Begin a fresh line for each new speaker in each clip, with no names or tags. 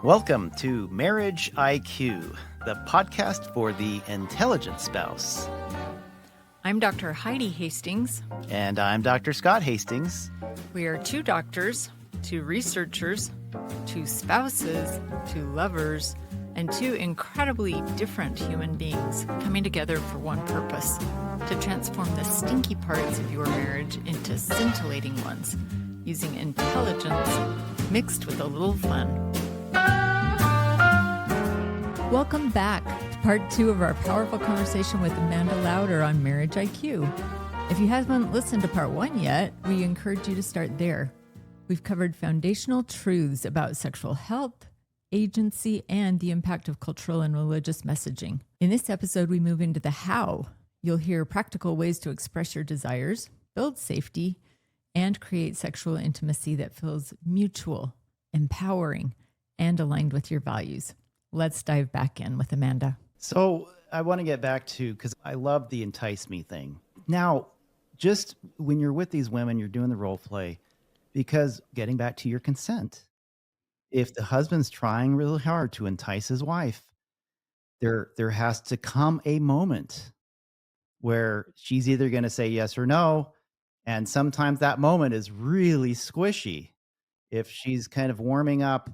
Welcome to Marriage IQ, the podcast for the intelligent spouse.
I'm Dr. Heidi Hastings.
And I'm Dr. Scott Hastings.
We are two doctors, two researchers, two spouses, two lovers, and two incredibly different human beings coming together for one purpose: to transform the stinky parts of your marriage into scintillating ones, using intelligence mixed with a little fun. Welcome back to part 2 of our powerful conversation with Amanda Lauder on Marriage IQ. If you haven't listened to part 1 yet, we encourage you to start there. We've covered foundational truths about sexual health, agency, and the impact of cultural and religious messaging. In this episode, we move into the how. You'll hear practical ways to express your desires, build safety, and create sexual intimacy that feels mutual, empowering, and aligned with your values. Let's dive back in with Amanda.
So I want to get back to, because I love the entice me thing. Now, just when you're with these women, you're doing the role play, because getting back to your consent, if the husband's trying really hard to entice his wife, there has to come a moment where she's either going to say yes or no. And sometimes that moment is really squishy. If she's kind of warming up,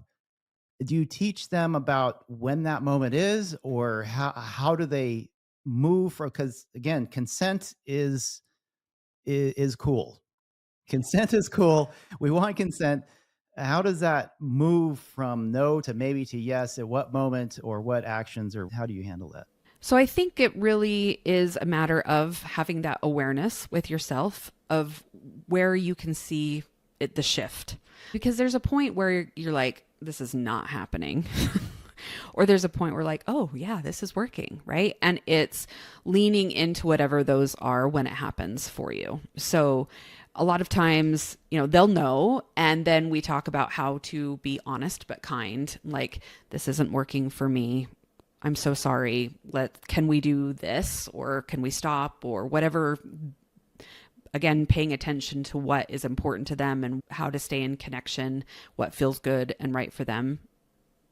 do you teach them about when that moment is, or how do they move? Because again, consent is cool. Consent is cool. We want consent. How does that move from no to maybe to yes? At what moment, or what actions, or how do you handle that?
So I think it really is a matter of having that awareness with yourself of where you can see the shift. Because there's a point where you're like, this is not happening. Or there's a point where like, oh yeah, this is working, right? And it's leaning into whatever those are when it happens for you. So a lot of times, they'll know. And then we talk about how to be honest but kind. Like, this isn't working for me. I'm so sorry. Can we do this, or can we stop, or whatever? Again, paying attention to what is important to them and how to stay in connection, what feels good and right for them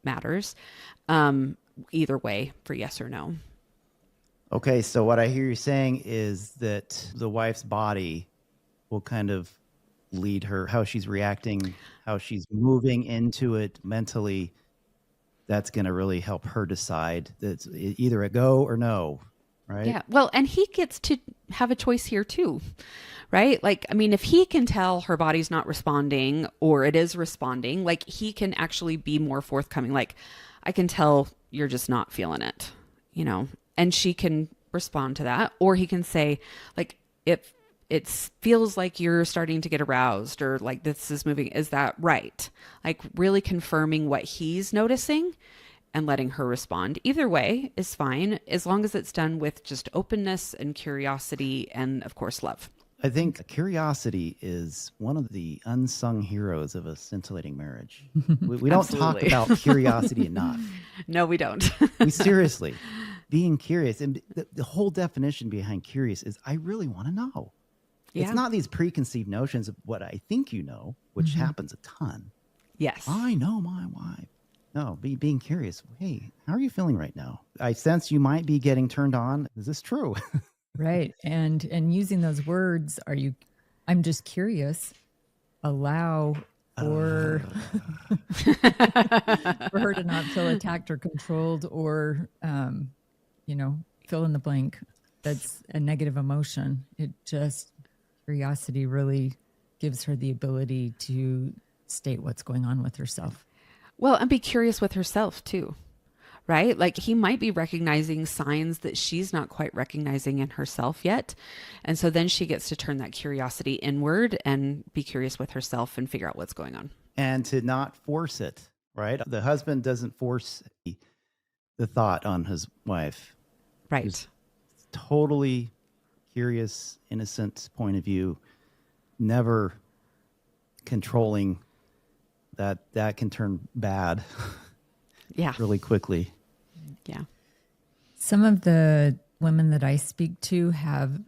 matters. Either way, for yes or no.
Okay, so what I hear you saying is that the wife's body will kind of lead her, how she's reacting, how she's moving into it mentally. That's going to really help her decide that it's either a go or no, right?
Yeah. Well, and he gets to have a choice here too, right? Like, I mean, if he can tell her body's not responding or it is responding, like he can actually be more forthcoming. Like, I can tell you're just not feeling it, and she can respond to that. Or he can say, like, if it feels like you're starting to get aroused, or like this is moving, is that right? Like, really confirming what he's noticing and letting her respond. Either way is fine, as long as it's done with just openness and curiosity and, of course, love.
I think curiosity is one of the unsung heroes of a scintillating marriage. We don't talk about curiosity enough.
No, we don't.
We seriously, being curious. And the whole definition behind curious is I really want to know. Yeah. It's not these preconceived notions of what I think which happens a ton.
Yes.
I know my wife. No, being curious. Hey, how are you feeling right now? I sense you might be getting turned on. Is this true?
Right. And using those words, I'm just curious, allow for for her to not feel attacked or controlled, or, fill in the blank. That's a negative emotion. Curiosity really gives her the ability to state what's going on with herself.
Well, and be curious with herself too, right? Like, he might be recognizing signs that she's not quite recognizing in herself yet. And so then she gets to turn that curiosity inward and be curious with herself and figure out what's going on.
And to not force it, right? The husband doesn't force the thought on his wife.
Right.
He's totally curious, innocent point of view, never controlling. That can turn bad.
Yeah.
Really quickly.
Yeah.
Some of the women that I speak to have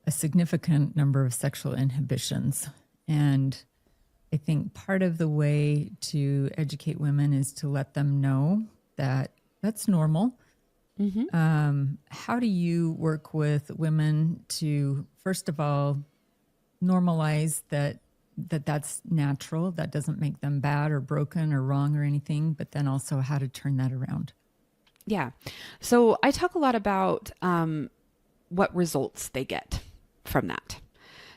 a significant number of sexual inhibitions, and I think part of the way to educate women is to let them know that that's normal. How do you work with women to, first of all, normalize that's natural, that doesn't make them bad or broken or wrong or anything, but then also how to turn that around?
Yeah. So I talk a lot about what results they get from that.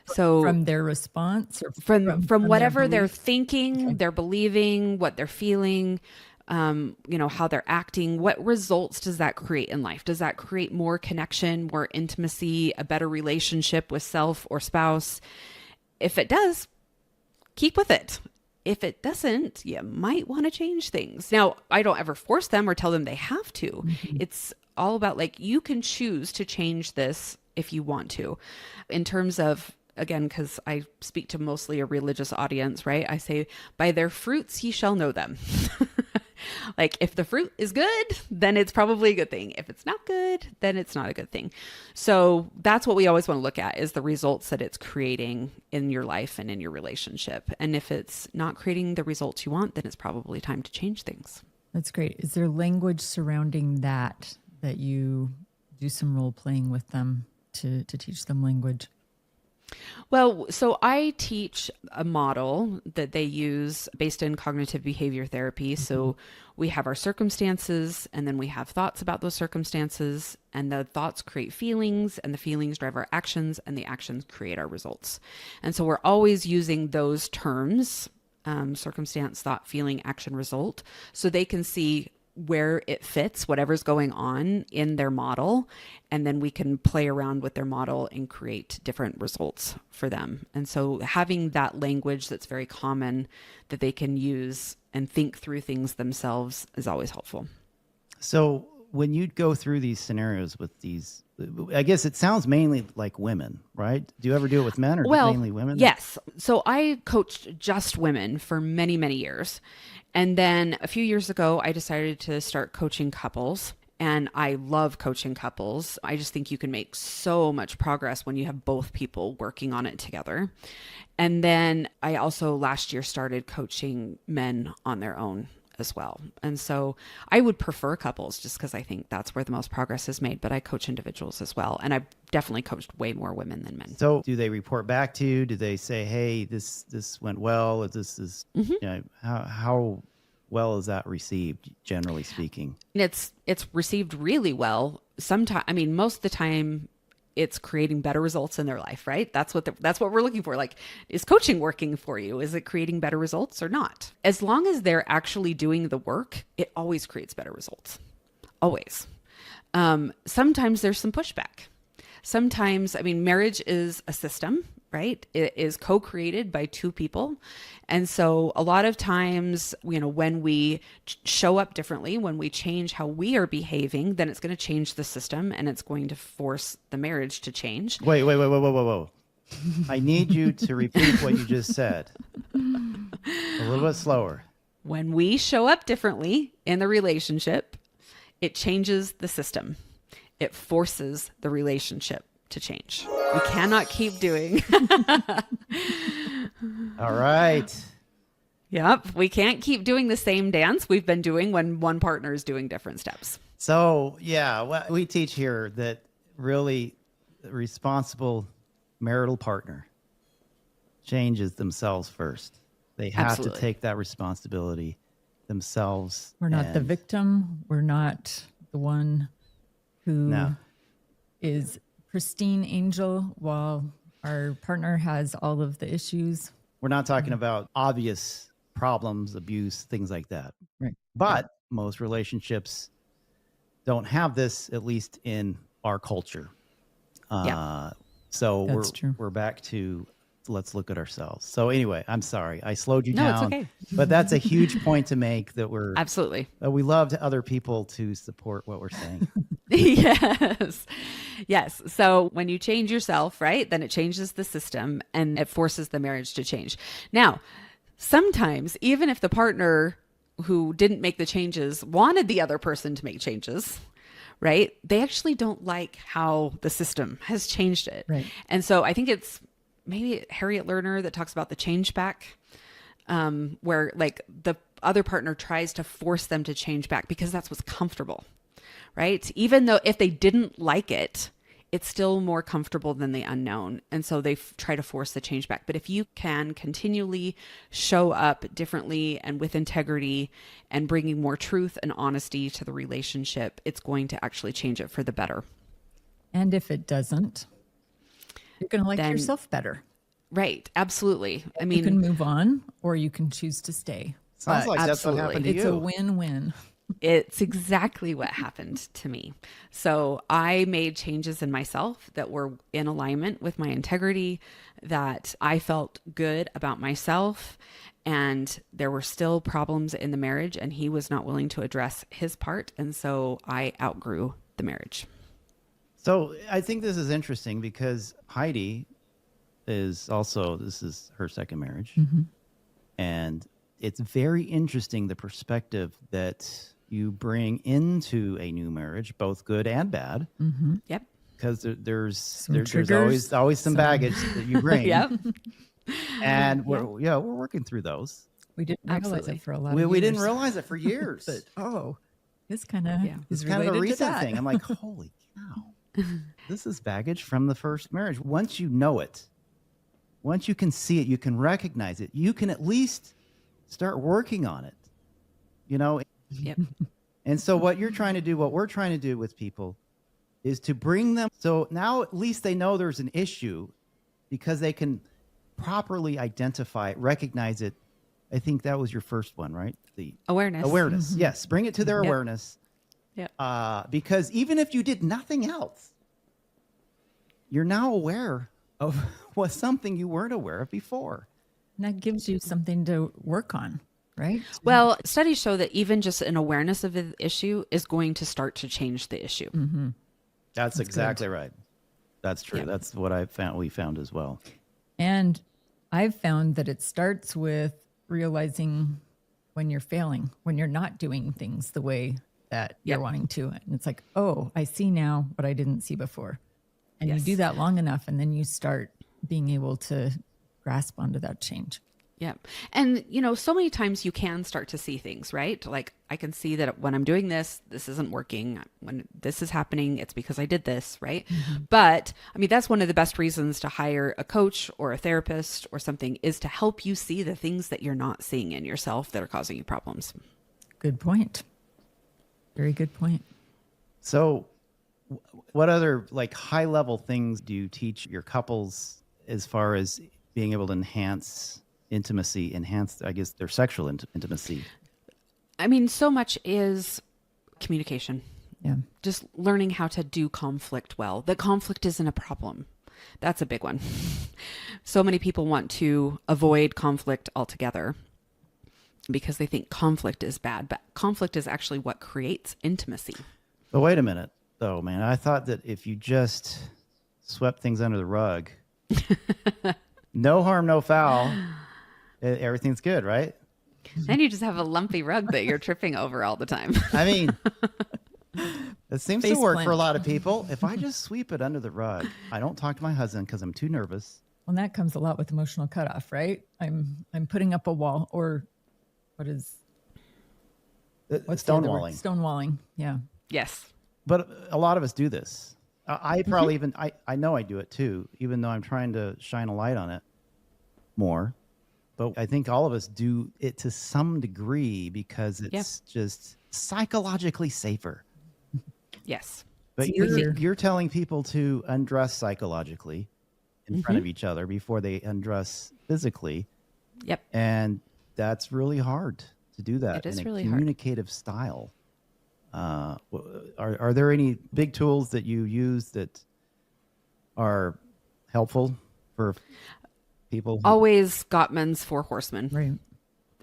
So
From their response or
from
their
whatever they're
belief?
thinking,
Okay.
they're believing, what they're feeling, how they're acting, what results does that create in life? Does that create more connection, more intimacy, a better relationship with self or spouse? If it does, keep with it. If it doesn't, you might want to change things. Now, I don't ever force them or tell them they have to. It's all about like, you can choose to change this if you want to. In terms of, again, because I speak to mostly a religious audience, right? I say, by their fruits ye shall know them. Like if the fruit is good, then it's probably a good thing. If it's not good, then it's not a good thing. So that's what we always want to look at, is the results that it's creating in your life and in your relationship. And if it's not creating the results you want, then it's probably time to change things.
That's great. Is there language surrounding that you do some role playing with them to teach them language?
Well, so I teach a model that they use based in cognitive behavior therapy. So we have our circumstances, and then we have thoughts about those circumstances, and the thoughts create feelings, and the feelings drive our actions, and the actions create our results. And so we're always using those terms, circumstance, thought, feeling, action, result, so they can see where it fits whatever's going on in their model. And then we can play around with their model and create different results for them. And so having that language that's very common that they can use and think through things themselves is always helpful.
So when you go through these scenarios with these, I guess it sounds mainly like women, right? Do you ever do it with men or mainly women?
Yes. So I coached just women for many, many years. And then a few years ago, I decided to start coaching couples. And I love coaching couples. I just think you can make so much progress when you have both people working on it together. And then I also last year started coaching men on their own as well. And so I would prefer couples just because I think that's where the most progress is made, but I coach individuals as well. And I've definitely coached way more women than men.
So do they report back to you? Do they say, hey, this went well? Or this is, how well is that received, generally speaking?
It's received really well. Sometimes, I mean, most of the time it's creating better results in their life, right? That's what we're looking for. Like, is coaching working for you? Is it creating better results or not? As long as they're actually doing the work, it always creates better results. Always. Sometimes there's some pushback. Sometimes, I mean, marriage is a system, right? It is co-created by two people. And so a lot of times, when we show up differently, when we change how we are behaving, then it's going to change the system and it's going to force the marriage to change.
Wait. I need you to repeat what you just said. A little bit slower.
When we show up differently in the relationship, it changes the system. It forces the relationship to change. We cannot keep doing.
All right.
Yep. We can't keep doing the same dance we've been doing when one partner is doing different steps.
So, yeah, we teach here that really responsible marital partner changes themselves first. They have
Absolutely.
to take that responsibility themselves.
We're not the victim. We're not the one who is pristine angel while our partner has all of the issues.
We're not talking about obvious problems, abuse, things like that.
Right.
But most relationships don't have this, at least in our culture. So
That's true.
we're back to let's look at ourselves. So anyway, I'm sorry. I slowed you
No,
down.
it's okay.
But that's a huge point to make, that
Absolutely.
we love other people to support what we're saying.
Yes. Yes. So when you change yourself, right, then it changes the system and it forces the marriage to change. Now, sometimes, even if the partner who didn't make the changes wanted the other person to make changes, right, they actually don't like how the system has changed it.
Right.
And so I think it's maybe Harriet Lerner that talks about the change back where like the other partner tries to force them to change back because that's what's comfortable, right? Even though if they didn't like it, it's still more comfortable than the unknown. And so they try to force the change back. But if you can continually show up differently and with integrity and bringing more truth and honesty to the relationship, it's going to actually change it for the better.
And if it doesn't, you're going to like
Then-
yourself better.
Right. Absolutely. I
You can
mean,
move on or you can choose to stay.
Sounds
But
like that's what
absolutely.
happened to
it's
you.
a win-win.
it's exactly what happened to me. So I made changes in myself that were in alignment with my integrity, that I felt good about myself. And there were still problems in the marriage, and he was not willing to address his part. And so I outgrew the marriage.
So I think this is interesting because Heidi is also, this is her second marriage. And it's very interesting the perspective that you bring into a new marriage, both good and bad,
Yep.
because there's
triggers,
always some baggage that you bring.
Yep.
And we're working through those.
We didn't realize
Absolutely.
it for a lot of
We
years.
didn't realize it for years.
But, this kind of
Yeah.
is
It's kind of a
related to
recent
that.
thing. I'm like, holy cow. This is baggage from the first marriage. Once you know it, once you can see it, you can recognize it, you can at least start working on it. You know?
Yep.
And so what you're trying to do, what we're trying to do with people is to bring them. So now at least they know there's an issue because they can properly identify it, recognize it. I think that was your first one, right? The
Awareness.
awareness. Yes. Bring it to their
Yep.
awareness.
Yep.
Because even if you did nothing else, you're now aware of what something you weren't aware of before.
And that gives you something to work on, right?
Well, studies show that even just an awareness of the issue is going to start to change the issue.
That's exactly right. That's true.
Yeah.
That's what I found. We found as well.
And I've found that it starts with realizing when you're failing, when you're not doing things the way that you're
Yep.
wanting to. And it's like, oh, I see now what I didn't see before. And
Yes.
you do that long enough, and then you start being able to grasp onto that change.
Yeah. And, so many times you can start to see things, right? Like I can see that when I'm doing this, this isn't working. When this is happening, it's because I did this, right? But I mean, that's one of the best reasons to hire a coach or a therapist or something, is to help you see the things that you're not seeing in yourself that are causing you problems.
Good point. Very good point.
So, what other like high level things do you teach your couples as far as being able to enhance intimacy, enhance, I guess, their sexual intimacy?
I mean, so much is communication.
Yeah.
Just learning how to do conflict well. That conflict isn't a problem. That's a big one. So many people want to avoid conflict altogether because they think conflict is bad, but conflict is actually what creates intimacy.
But wait a minute, though, man. I thought that if you just swept things under the rug, no harm, no foul, everything's good, right?
Then you just have a lumpy rug that you're tripping over all the time.
I mean, it seems to
Face
work
plant.
for a lot of people. If I just sweep it under the rug, I don't talk to my husband because I'm too nervous.
Well, that comes a lot with emotional cutoff, right? I'm putting up a wall, or what is what's the other word?
Stonewalling.
Stonewalling. Yeah.
Yes.
But a lot of us do this. I probably even, I know I do it too, even though I'm trying to shine a light on it more. But I think all of us do it to some degree because it's just psychologically safer.
Yes.
But
It's easier.
you're telling people to undress psychologically in front of each other before they undress physically.
Yep.
And that's really hard to do that
It is
in a
really hard.
communicative style. Are there any big tools that you use that are helpful for people?
Always Gottman's Four Horsemen.
Right.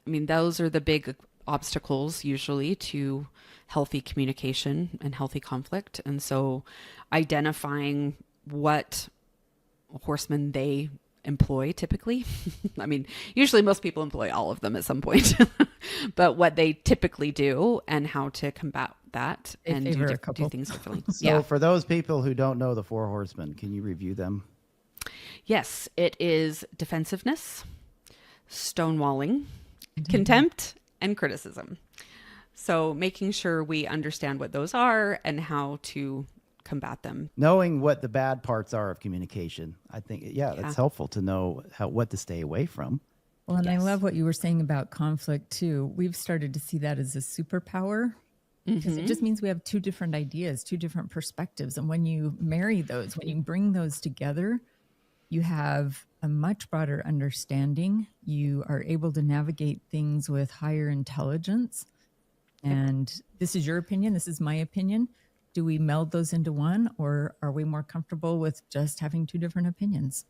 I mean, those are the big obstacles usually to healthy communication and healthy conflict. And so identifying what horsemen they employ typically. I mean, usually most people employ all of them at some point, but what they typically do and how to combat that
They
and
favor a
do
couple.
things differently.
So for those people who don't know the Four Horsemen, can you review them?
Yes, it is defensiveness, stonewalling, contempt, and criticism. So making sure we understand what those are and how to combat them.
Knowing what the bad parts are of communication, I think, yeah,
Yeah.
that's helpful to know what to stay away from.
Well, and I
Yes.
love what you were saying about conflict too. We've started to see that as a superpower because it just means we have two different ideas, two different perspectives. And when you marry those, when you bring those together, you have a much broader understanding. You are able to navigate things with higher intelligence. And this is your opinion. This is my opinion. Do we meld those into one, or are we more comfortable with just having two different opinions?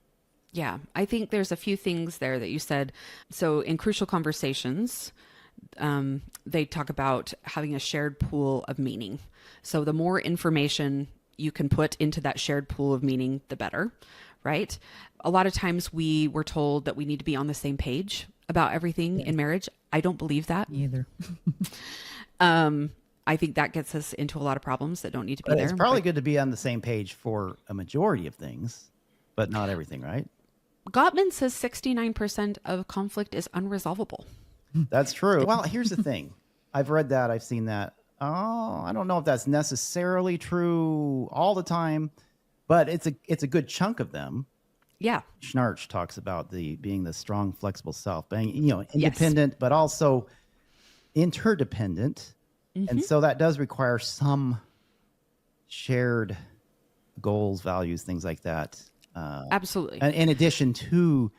Yeah, I think there's a few things there that you said. So in crucial conversations, they talk about having a shared pool of meaning. So the more information you can put into that shared pool of meaning, the better, right? A lot of times we were told that we need to be on the same page about everything in marriage. I don't believe that.
Either.
I think that gets us into a lot of problems that don't need to be
But
there.
it's probably good to be on the same page for a majority of things, but not everything, right?
Gottman says 69% of conflict is unresolvable.
That's true. Well, here's the thing. I've read that. I've seen that. Oh, I don't know if that's necessarily true all the time, but it's a good chunk of them.
Yeah.
Schnarch talks about being the strong, flexible self, being
Yes.
independent, but also interdependent. And so that does require some shared goals, values, things like that.
Absolutely.
And in addition to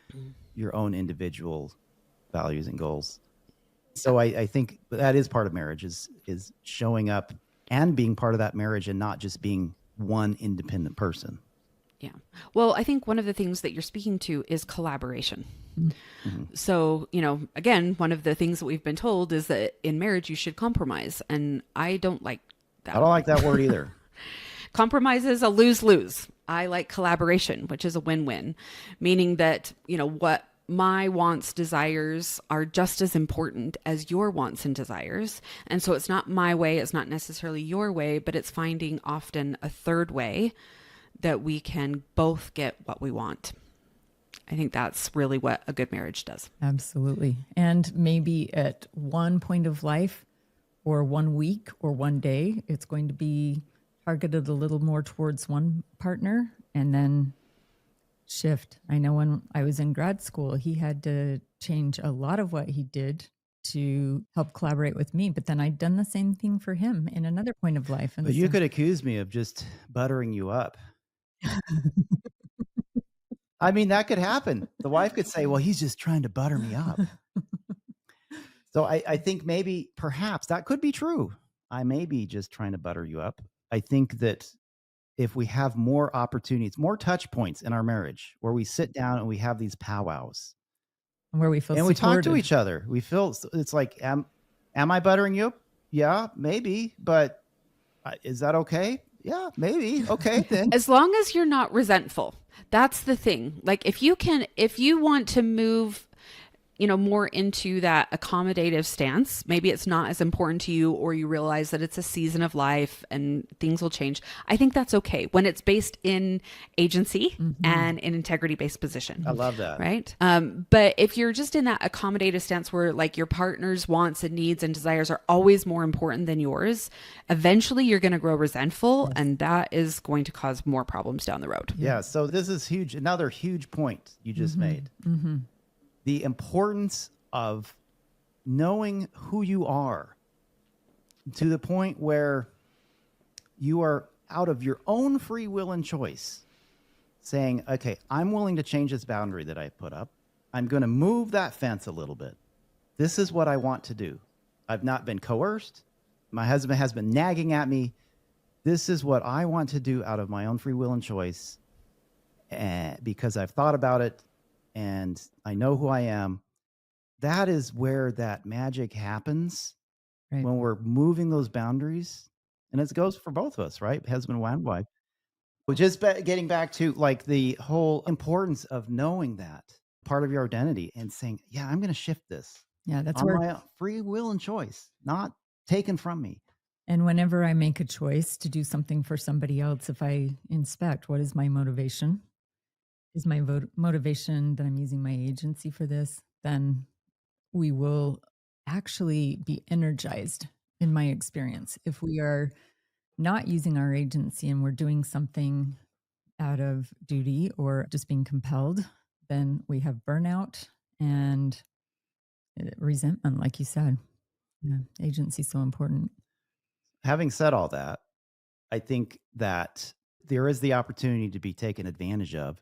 your own individual values and goals. So I think that is part of marriage is showing up and being part of that marriage and not just being one independent person.
Yeah. Well, I think one of the things that you're speaking to is collaboration. So, again, one of the things that we've been told is that in marriage, you should compromise. And I don't like that.
I don't like that word either.
Compromise is a lose-lose. I like collaboration, which is a win-win, meaning that, what my wants, desires are just as important as your wants and desires. And so it's not my way, it's not necessarily your way, but it's finding often a third way that we can both get what we want. I think that's really what a good marriage does.
Absolutely. And maybe at one point of life or 1 week or one day, it's going to be targeted a little more towards one partner and then shift. I know when I was in grad school, he had to change a lot of what he did to help collaborate with me, but then I'd done the same thing for him in another point of life. And
But you
so-
could accuse me of just buttering you up. I mean, that could happen. The wife could say, well, he's just trying to butter me up. So I think perhaps that could be true. I may be just trying to butter you up. I think that if we have more opportunities, more touch points in our marriage where we sit down and we have these powwows
where we feel
and we talk to
supported.
each other, we feel it's like, am I buttering you up? Yeah, maybe. But is that okay? Yeah, maybe. Okay, then.
As long as you're not resentful. That's the thing. Like if you want to move, more into that accommodative stance, maybe it's not as important to you, or you realize that it's a season of life and things will change. I think that's okay when it's based in agency and an integrity based position.
I love that.
Right. But if you're just in that accommodative stance where like your partner's wants and needs and desires are always more important than yours, eventually you're going to grow resentful, and that is going to cause more problems down the road.
Yeah. So this is huge. Another huge point you just made. The importance of knowing who you are to the point where you are out of your own free will and choice saying, okay, I'm willing to change this boundary that I put up. I'm going to move that fence a little bit. This is what I want to do. I've not been coerced. My husband has been nagging at me. This is what I want to do out of my own free will and choice, because I've thought about it and I know who I am. That is where that magic happens,
Right.
when we're moving those boundaries. And it goes for both of us, right? Husband and wife. Well, just getting back to like the whole importance of knowing that part of your identity and saying, yeah, I'm going to shift this
Yeah, that's
on
where.
my free will and choice, not taken from me.
And whenever I make a choice to do something for somebody else, if I inspect what is my motivation, is my motivation that I'm using my agency for this? then we will actually be energized, in my experience. If we are not using our agency and we're doing something out of duty or just being compelled, then we have burnout and resentment, like you said. Yeah, agency is so important.
Having said all that, I think that there is the opportunity to be taken advantage of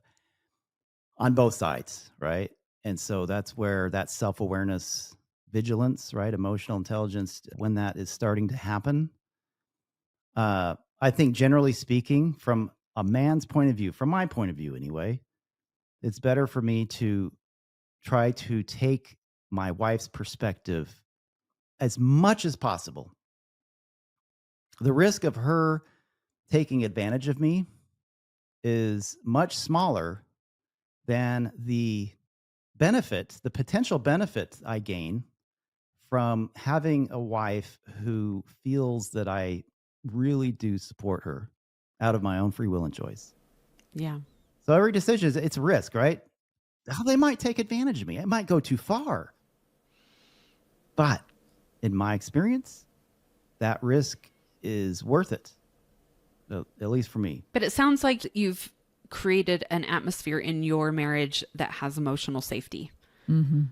on both sides, right? And so that's where that self-awareness, vigilance, right? Emotional intelligence, when that is starting to happen. I think generally speaking, from a man's point of view, from my point of view anyway, it's better for me to try to take my wife's perspective as much as possible. The risk of her taking advantage of me is much smaller than the potential benefit I gain from having a wife who feels that I really do support her out of my own free will and choice.
Yeah.
So every decision it's a risk, right? How they might take advantage of me. It might go too far. But in my experience, that risk is worth it. At least for me.
But it sounds like you've created an atmosphere in your marriage that has emotional safety.
Mm-hmm.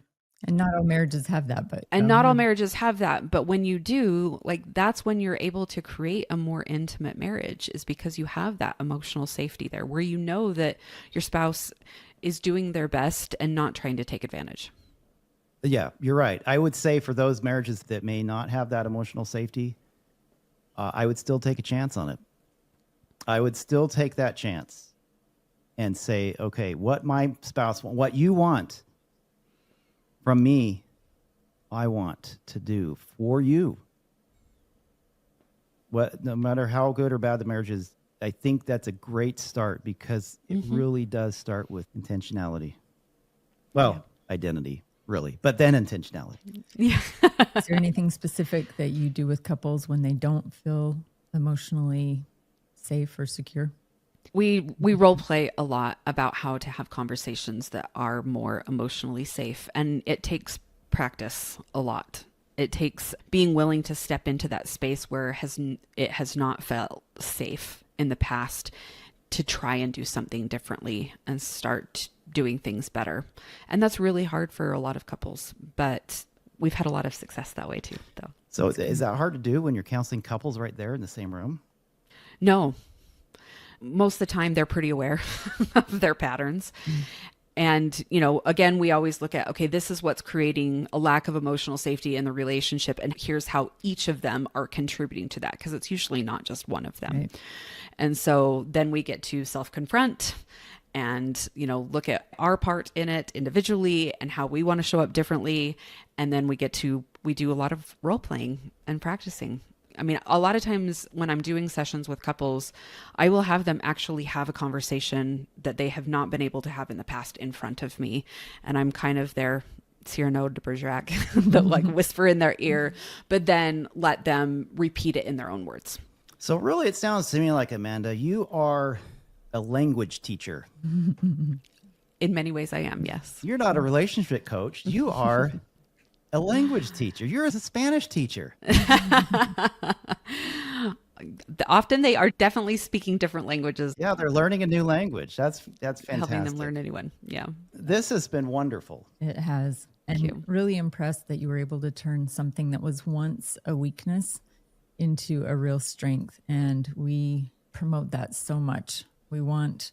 And not all marriages have that, but
And not all marriages have that. But when you do, like, that's when you're able to create a more intimate marriage, is because you have that emotional safety there where you know that your spouse is doing their best and not trying to take advantage.
Yeah, you're right. I would say for those marriages that may not have that emotional safety, I would still take a chance on it. I would still take that chance and say, okay, what my spouse wants, what you want from me, I want to do for you. No matter how good or bad the marriage is, I think that's a great start because it really does start with intentionality. Well, identity, really, but then intentionality.
Yeah.
is there anything specific that you do with couples when they don't feel emotionally safe or secure?
We role play a lot about how to have conversations that are more emotionally safe, and it takes practice a lot. It takes being willing to step into that space where it has not felt safe in the past, to try and do something differently and start doing things better. And that's really hard for a lot of couples, but we've had a lot of success that way too, though.
So is that hard to do when you're counseling couples right there in the same room?
No. Most of the time they're pretty aware of their patterns. And, again, we always look at, okay, this is what's creating a lack of emotional safety in the relationship. And here's how each of them are contributing to that, because it's usually not just one of them. Right. And so then we get to self-confront and, look at our part in it individually and how we want to show up differently. And then we do a lot of role playing and practicing. I mean, a lot of times when I'm doing sessions with couples, I will have them actually have a conversation that they have not been able to have in the past in front of me. And I'm kind of their Cyrano de Bergerac, but like whisper in their ear, but then let them repeat it in their own words.
So really, it sounds to me like, Amanda, you are a language teacher.
In many ways I am, yes.
You're not a relationship coach. You are a language teacher. You're a Spanish teacher.
Often they are definitely speaking different languages.
Yeah, they're learning a new language. That's fantastic.
Helping them learn a new one. Yeah.
This has been wonderful.
It has. And really impressed that you were able to turn something that was once a weakness into a real strength. And we promote that so much. We want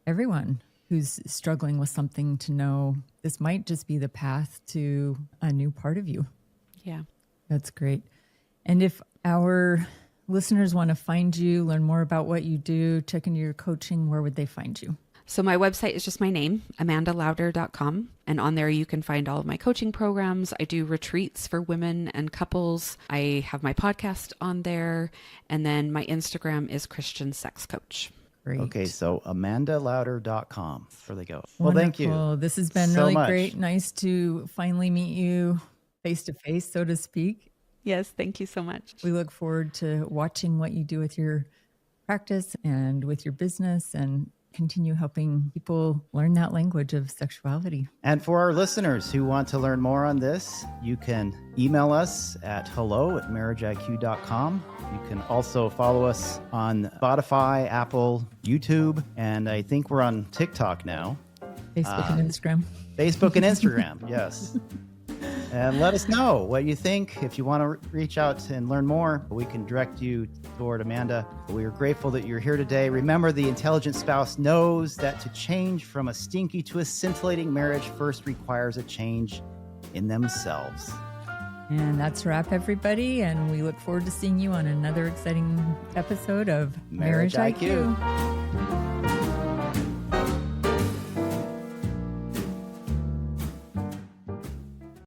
everyone who's struggling with something to know this might just be the path to a new part of you.
Yeah.
That's great. And if our listeners want to find you, learn more about what you do, check into your coaching, where would they find you?
So my website is just my name, amandalauder.com. And on there you can find all of my coaching programs. I do retreats for women and couples. I have my podcast on there. And then my Instagram is Christian Sex Coach.
Great. Okay, so amandalauder.com. There they go.
Wonderful.
Well, thank you.
This has been really great. Nice to finally meet you face to face, so to speak.
Yes, thank you so much.
We look forward to watching what you do with your practice and with your business and continue helping people learn that language of sexuality.
And for our listeners who want to learn more on this, you can email us at hello@marriageiq.com. You can also follow us on Spotify, Apple, YouTube, and I think we're on TikTok now.
Facebook and Instagram.
Facebook and Instagram, yes. And let us know what you think. If you want to reach out and learn more, we can direct you toward Amanda. We are grateful that you're here today. Remember, the intelligent spouse knows that to change from a stinky to a scintillating marriage first requires a change in themselves.
And that's a wrap, everybody. And we look forward to seeing you on another exciting episode of Marriage IQ.